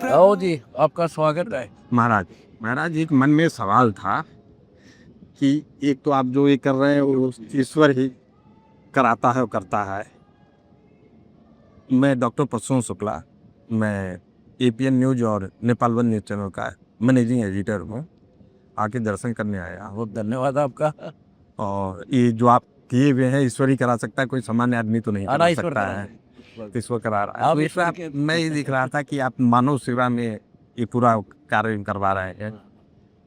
आओ जी, आपका स्वागत है। महाराज। महाराज, एक मन में सवाल था कि एक तो आप जो ये कर रहे हैं वो ईश्वर ही कराता है और करता है। मैं डॉक्टर प्रसून शुक्ला, मैं एपीएन न्यूज और नेपाल वन न्यूज चैनल का मैनेजिंग एडिटर हूँ। आके दर्शन करने आया। बहुत धन्यवाद आपका। और ये जो आप किए हुए हैं ईश्वर ही करा सकता है, कोई सामान्य आदमी तो नहीं करा ईश्वर सकता करा है। है। ईश्वर करा रहा है। आप तो ईश्वर इसमें के मैं ये दिख रहा था कि आप मानव सेवा में ये पूरा कार्य करवा रहे हैं।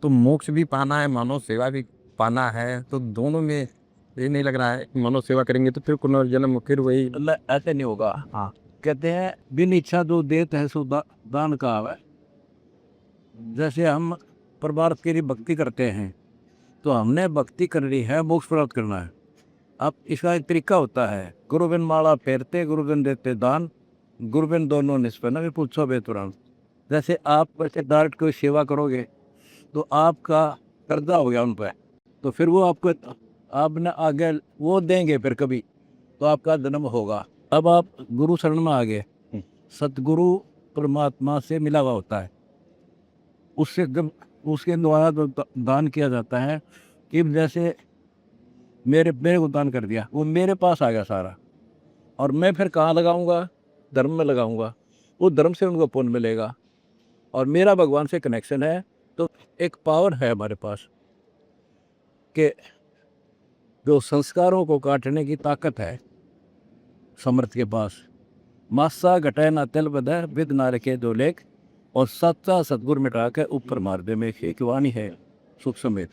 तो मोक्ष भी पाना है, मानव सेवा भी पाना है, तो दोनों में ये नहीं लग रहा है कि मानव सेवा करेंगे तो फिर पुनर्जन्म फिर वही। ऐसे नहीं होगा। हाँ, कहते हैं बिन इच्छा जो देत है सो दान का है। जैसे हम परिवार के लिए भक्ति करते हैं तो हमने भक्ति करनी है, मोक्ष प्राप्त करना है। अब इसका एक तरीका होता है, गुरुबिन माला फेरते गुरुबिन देते दान, गुरुबिन दोनों निष्पन्न भी पूछो बेतुरान। जैसे आप वैसे डायरेक्ट कोई सेवा करोगे तो आपका कर्जा हो गया उन पर, तो फिर वो आपको आपने आगे वो देंगे, फिर कभी तो आपका जन्म होगा। अब आप गुरु शरण में आ गए, सतगुरु परमात्मा से मिला हुआ होता है, उससे जब उसके द्वारा जो दान किया जाता है कि जैसे मेरे को दान कर दिया, वो मेरे पास आ गया सारा, और मैं फिर कहाँ लगाऊंगा? धर्म में लगाऊंगा। वो धर्म से उनको पुण्य मिलेगा और मेरा भगवान से कनेक्शन है। तो एक पावर है हमारे पास कि जो संस्कारों को काटने की ताकत है समर्थ के पास। मासा घटे ना तिल बदे विद नारे के दो लेख, और सच्चा सतगुर मिटा के ऊपर मार दे में एक वाणी है सुख समेत।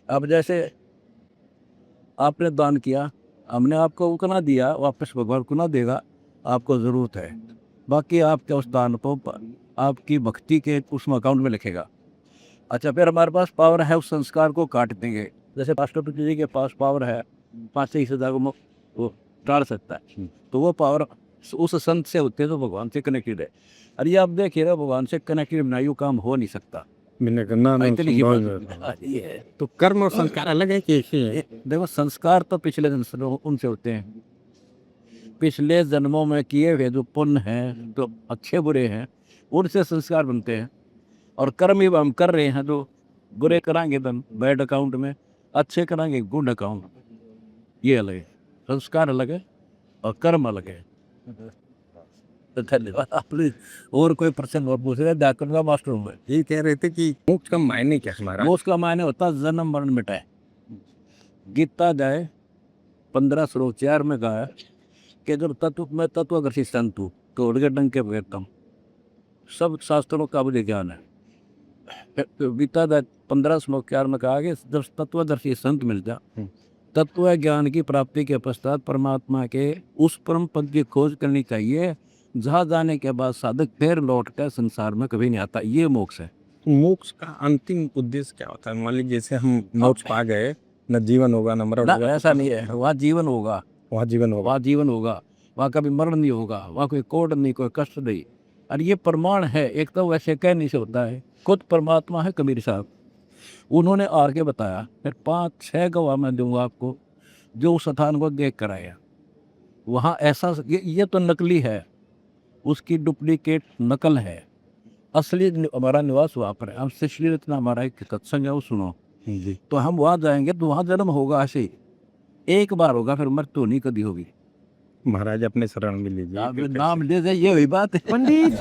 अब जैसे आपने दान किया, हमने आपको उतना दिया, वापस भगवान को ना देगा, आपको ज़रूरत है। बाकी आपके उस दान को आपकी भक्ति के उस अकाउंट में लिखेगा। अच्छा, फिर हमारे पास पावर है उस संस्कार को काट देंगे। जैसे राष्ट्रपति जी के पास पावर है 5 से 20,000 को वो टाल सकता है, तो वो पावर उस संत से होते हैं जो भगवान से कनेक्टेड है। अरे आप देखिए ना, भगवान से कनेक्टेड बिना यूँ काम हो नहीं सकता। ये है। तो कर्म और संस्कार अलग है कि एक ही है? देखो, संस्कार तो पिछले जन्म उनसे होते हैं, पिछले जन्मों में किए हुए जो पुण्य हैं, जो अच्छे बुरे हैं, उनसे संस्कार बनते हैं। और कर्म ही हम कर रहे हैं, जो बुरे कराएंगे तो बैड अकाउंट में, अच्छे कराएंगे गुड अकाउंट। ये अलग है, संस्कार अलग है और कर्म अलग है। तो धन्यवाद। आपने और कोई प्रश्न और पूछ रहे? डाकन का मास्टर हूँ मैं। ये कह रहे थे कि मोक्ष का मायने क्या है हमारा? मोक्ष का मायने होता है जन्म मरण मिटाए। गीता जाए 15 श्लोक 4 में कहा है कि जब तत्व में तत्वदर्शी संत हूँ तो उड़गे डंग के वेदतम, सब शास्त्रों का मुझे ज्ञान है। गीता जाए 15 श्लोक 4 में कहा कि जब तत्वदर्शी संत मिल जा, तत्व ज्ञान की प्राप्ति के पश्चात परमात्मा के उस परम पद की खोज करनी चाहिए, जहाँ जाने के बाद साधक फिर लौट कर संसार में कभी नहीं आता। ये मोक्ष है। मोक्ष का अंतिम उद्देश्य क्या होता है? मान लीजिए जैसे हम मोक्ष पा गए, न जीवन होगा न मरण होगा। ऐसा नहीं है, वहाँ जीवन होगा, वहाँ जीवन होगा, वहाँ जीवन होगा, वहाँ कभी मरण नहीं होगा, वहाँ कोई कोड नहीं, कोई कष्ट नहीं। और ये प्रमाण है, एक तो वैसे कह नहीं से होता है, खुद परमात्मा है कबीर साहब, उन्होंने आके बताया। फिर 5-6 गवाह मैं दूंगा आपको जो उस स्थान को देख कर आया। वहाँ ऐसा ये तो नकली है, उसकी डुप्लीकेट नकल है, असली हमारा निवास वहाँ पर है। हम शिशली इतना हमारा एक सत्संग है, वो सुनो जी। तो हम वहाँ जाएंगे तो वहाँ जन्म होगा, ऐसे ही एक बार होगा, फिर मृत्यु नहीं कभी होगी। महाराज अपने शरण में लीजिए। नाम ले जाए, ये हुई बात है। पंडित